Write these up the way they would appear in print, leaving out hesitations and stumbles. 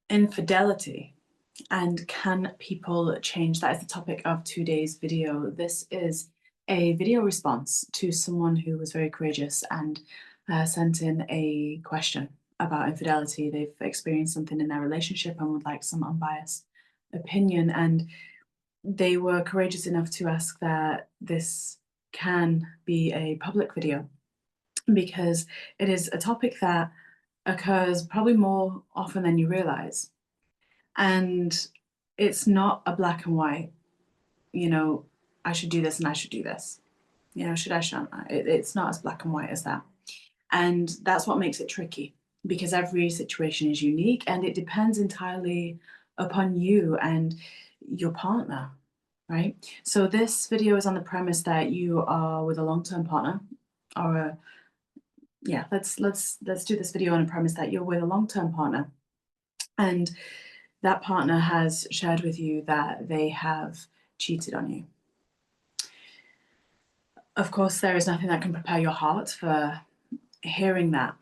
Infidelity and can people change? That is the topic of today's video. This is a video response to someone who was very courageous and sent in a question about infidelity. They've experienced something in their relationship and would like some unbiased opinion. And they were courageous enough to ask that this can be a public video because it is a topic that occurs probably more often than you realize. And it's not a black and white, you know, I should do this and I should do this. You know, should I, shouldn't I? It's not as black and white as that. And that's what makes it tricky because every situation is unique and it depends entirely upon you and your partner, right? So this video is on the premise that you are with a long-term partner or a, yeah, let's do this video on a premise that you're with a long-term partner and that partner has shared with you that they have cheated on you. Of course, there is nothing that can prepare your heart for hearing that.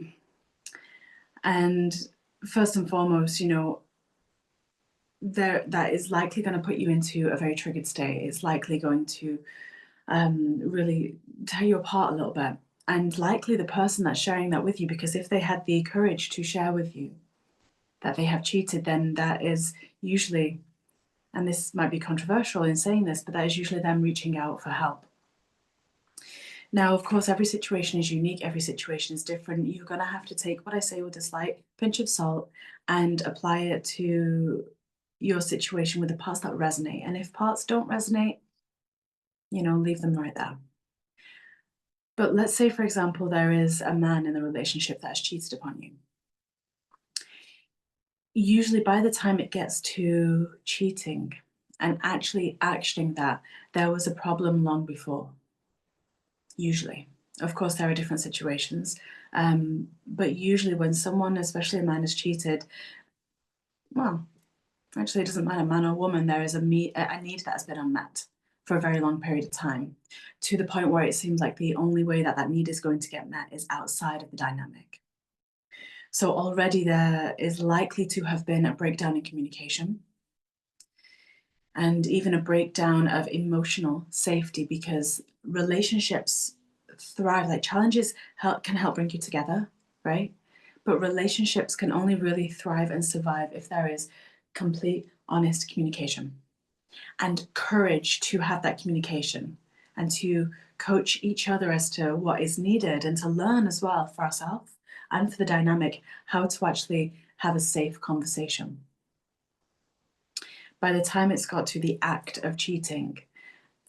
And first and foremost, you know, that is likely going to put you into a very triggered state. It's likely going to really tear you apart a little bit. And likely the person that's sharing that with you, because if they had the courage to share with you that they have cheated, then that is usually, and this might be controversial in saying this, but that is usually them reaching out for help. Now, of course, every situation is unique, every situation is different. You're going to have to take what I say with a slight pinch of salt and apply it to your situation with the parts that resonate. And if parts don't resonate, you know, leave them right there. But let's say, for example, there is a man in the relationship that has cheated upon you. Usually by the time it gets to cheating and actually actioning that, there was a problem long before. Usually. Of course, there are different situations, but usually when someone, especially a man, has cheated, well, actually it doesn't matter, man or woman, there is a need that has been unmet for a very long period of time, to the point where it seems like the only way that that need is going to get met is outside of the dynamic. So already there is likely to have been a breakdown in communication and even a breakdown of emotional safety, because relationships thrive, like challenges can help bring you together, right? But relationships can only really thrive and survive if there is complete, honest communication and courage to have that communication and to coach each other as to what is needed and to learn as well for ourselves and for the dynamic how to actually have a safe conversation. By the time it's got to the act of cheating,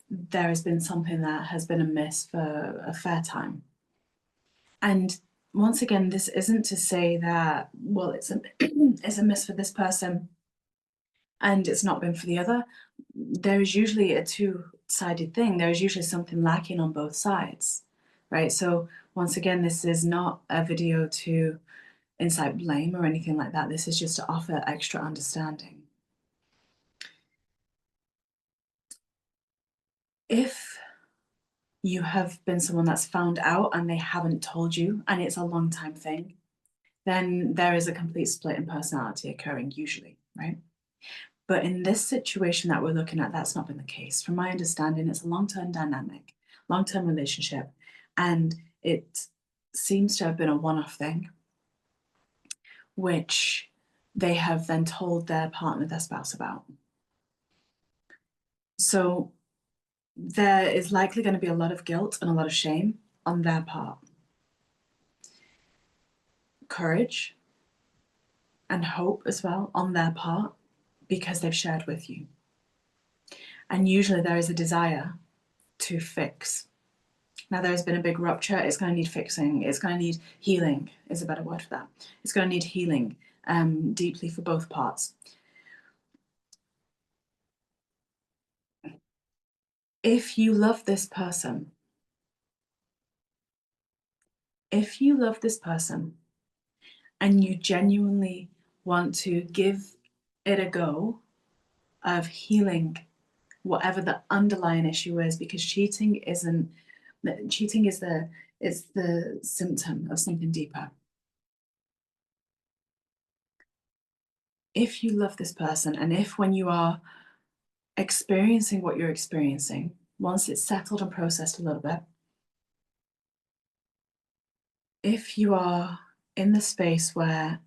there has been something that has been amiss for a fair time. And once again, this isn't to say that, well, it's a miss for this person and it's not been for the other. There is usually a two-sided thing. There is usually something lacking on both sides, right? So once again, this is not a video to incite blame or anything like that. This is just to offer extra understanding. If you have been someone that's found out and they haven't told you and it's a long time thing, then there is a complete split in personality occurring usually, right? But in this situation that we're looking at, that's not been the case. From my understanding, it's a long-term dynamic, long-term relationship, and it seems to have been a one-off thing, which they have then told their partner, their spouse about. So there is likely going to be a lot of guilt and a lot of shame on their part. Courage and hope as well on their part, because they've shared with you. And usually there is a desire to fix. Now there's been a big rupture, it's going to need fixing, it's going to need healing, is a better word for that. It's going to need healing deeply for both parts. If you love this person, and you genuinely want to give it a go of healing whatever the underlying issue is, because cheating is the symptom of something deeper. if you love this person, and if when you are experiencing what you're experiencing, once it's settled and processed a little bit, if you are in the space where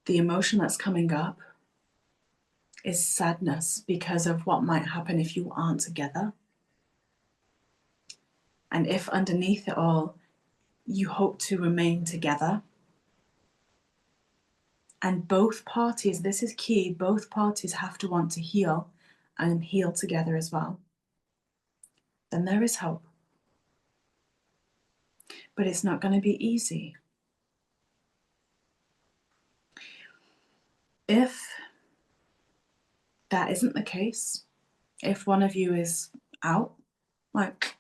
the emotion that's coming up is sadness because of what might happen if you aren't together, and if underneath it all you hope to remain together, and both parties, this is key, both parties have to want to heal and heal together as well, then there is hope. But it's not going to be easy. If that isn't the case, if one of you is out, like,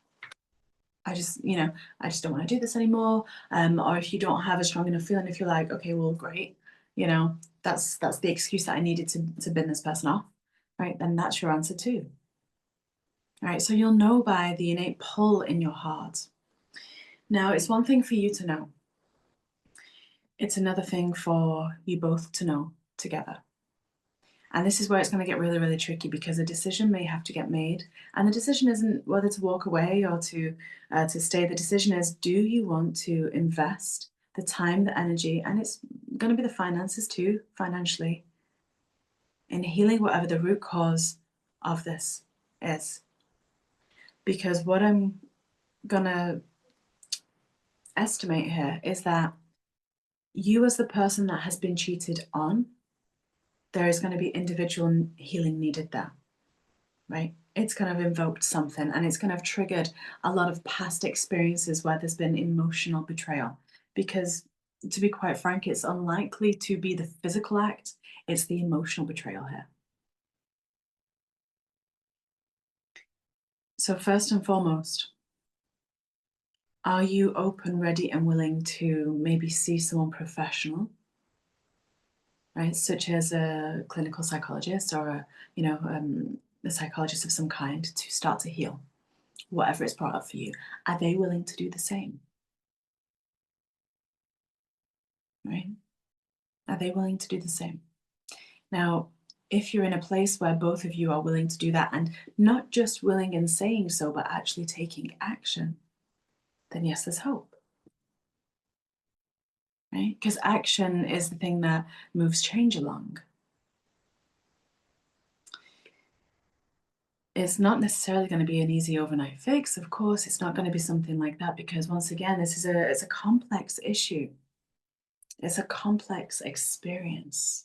I just don't want to do this anymore, or if you don't have a strong enough feeling, if you're like, okay, well, great, that's the excuse that I needed to bin this person off, right? Then that's your answer too. All right, so you'll know by the innate pull in your heart. Now, it's one thing for you to know. It's another thing for you both to know together. And this is where it's going to get really, really tricky, because a decision may have to get made. And the decision isn't whether to walk away or to stay. The decision is, do you want to invest the time, the energy, and it's going to be the finances too, financially, in healing whatever the root cause of this is? Because what I'm going to estimate here is that you, as the person that has been cheated on, there is going to be individual healing needed there, right? It's kind of invoked something, and it's kind of triggered a lot of past experiences where there's been emotional betrayal. Because, to be quite frank, it's unlikely to be the physical act, it's the emotional betrayal here. So first and foremost, are you open, ready, and willing to maybe see someone professional, right? Such as a clinical psychologist or a psychologist of some kind, to start to heal whatever is brought up for you. Are they willing to do the same? Right? Are they willing to do the same? Now, if you're in a place where both of you are willing to do that, and not just willing and saying so, but actually taking action, then yes, there's hope. Right? Because action is the thing that moves change along. It's not necessarily going to be an easy overnight fix. Of course, it's not going to be something like that, because once again, it's a complex issue. It's a complex experience.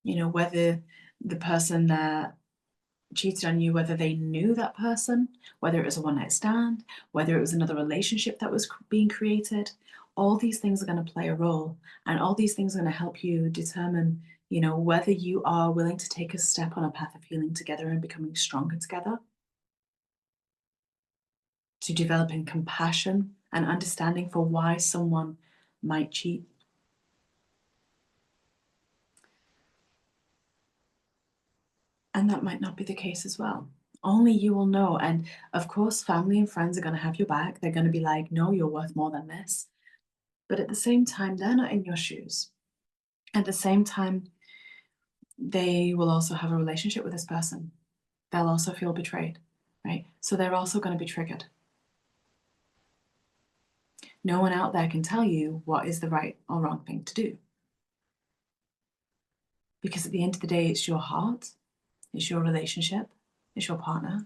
Whether the person that cheated on you, whether they knew that person, whether it was a one-night stand, whether it was another relationship that was being created, all these things are going to play a role, and all these things are going to help you determine, whether you are willing to take a step on a path of healing together and becoming stronger together, to developing compassion and understanding for why someone might cheat. And that might not be the case as well. Only you will know. And of course, family and friends are going to have your back. They're going to be like, no, you're worth more than this. But at the same time, they're not in your shoes. At the same time, they will also have a relationship with this person. They'll also feel betrayed, right? So they're also going to be triggered. No one out there can tell you what is the right or wrong thing to do. Because at the end of the day, it's your heart, it's your relationship, it's your partner,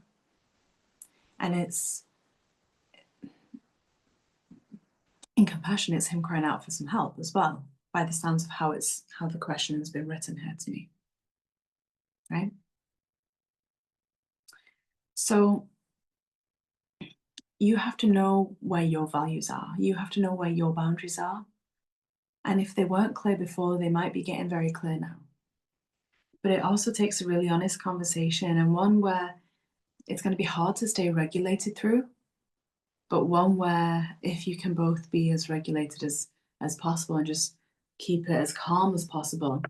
and it's in compassion, it's him crying out for some help as well, by the sounds of how the question has been written here to me, right? So you have to know where your values are. You have to know where your boundaries are. And if they weren't clear before, they might be getting very clear now. But it also takes a really honest conversation, and one where it's going to be hard to stay regulated through, but one where if you can both be as regulated as possible and just keep it as calm as possible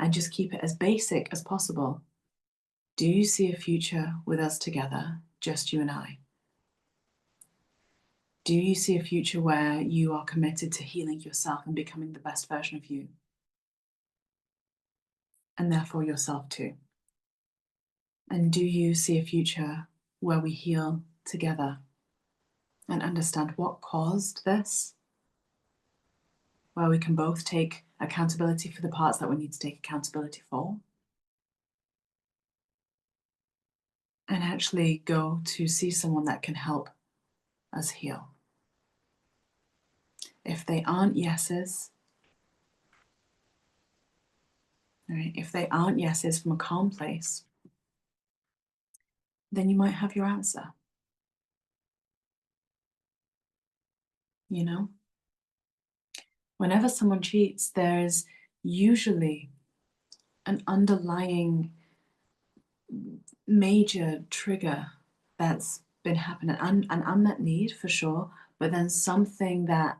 and just keep it as basic as possible. Do you see a future with us together, just you and I? Do you see a future where you are committed to healing yourself and becoming the best version of you? and therefore yourself too? And do you see a future where we heal together and understand what caused this? Where we can both take accountability for the parts that we need to take accountability for, and actually go to see someone that can help us heal. If they aren't yeses, right? If they aren't yeses from a calm place, then you might have your answer. You know? Whenever someone cheats, there's usually an underlying major trigger that's been happening, an unmet need for sure, but then something that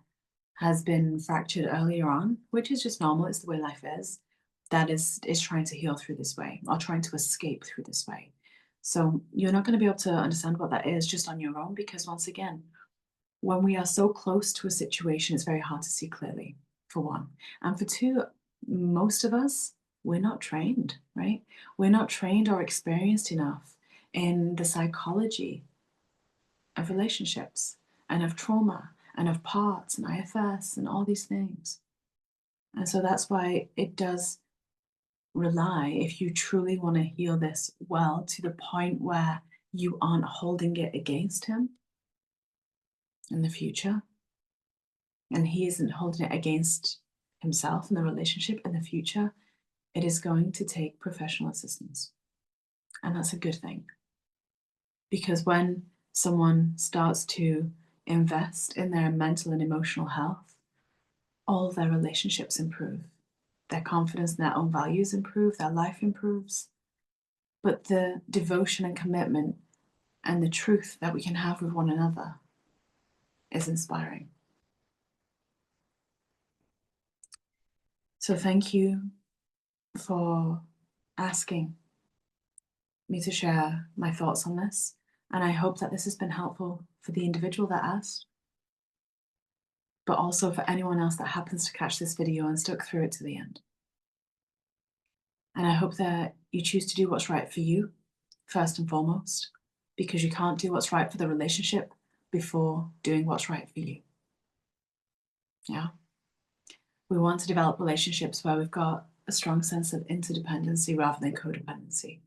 has been fractured earlier on, which is just normal, it's the way life is, that is trying to heal through this way or trying to escape through this way. So you're not going to be able to understand what that is just on your own, because once again, when we are so close to a situation, it's very hard to see clearly, for one. And for two, most of us, we're not trained, right? We're not trained or experienced enough in the psychology of relationships and of trauma and of parts and IFS and all these things. And so that's why it does rely, if you truly want to heal this well, to the point where you aren't holding it against him in the future, and he isn't holding it against himself in the relationship in the future, it is going to take professional assistance. And that's a good thing. Because when someone starts to invest in their mental and emotional health, all of their relationships improve. Their confidence in their own values improve, their life improves. But the devotion and commitment and the truth that we can have with one another is inspiring. So thank you for asking me to share my thoughts on this. And I hope that this has been helpful for the individual that asked, but also for anyone else that happens to catch this video and stuck through it to the end. And I hope that you choose to do what's right for you, first and foremost, because you can't do what's right for the relationship before doing what's right for you. Yeah. We want to develop relationships where we've got a strong sense of interdependency rather than codependency.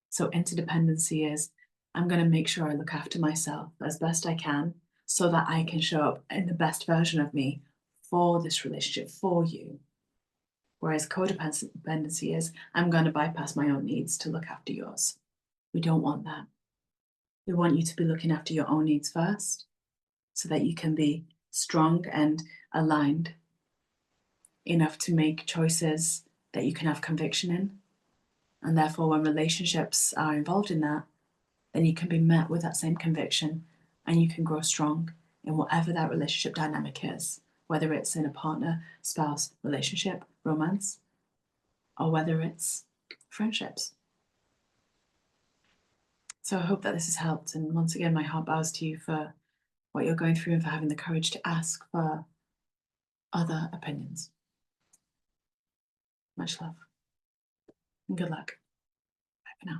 So interdependency is, I'm going to make sure I look after myself as best I can so that I can show up in the best version of me for this relationship, for you. Whereas codependency is, I'm going to bypass my own needs to look after yours. We don't want that. We want you to be looking after your own needs first so that you can be strong and aligned enough to make choices that you can have conviction in. And therefore, when relationships are involved in that, then you can be met with that same conviction and you can grow strong in whatever that relationship dynamic is, whether it's in a partner, spouse, relationship, romance, or whether it's friendships. So I hope that this has helped. And once again, my heart bows to you for what you're going through and for having the courage to ask for other opinions. Much love and good luck. Bye for now.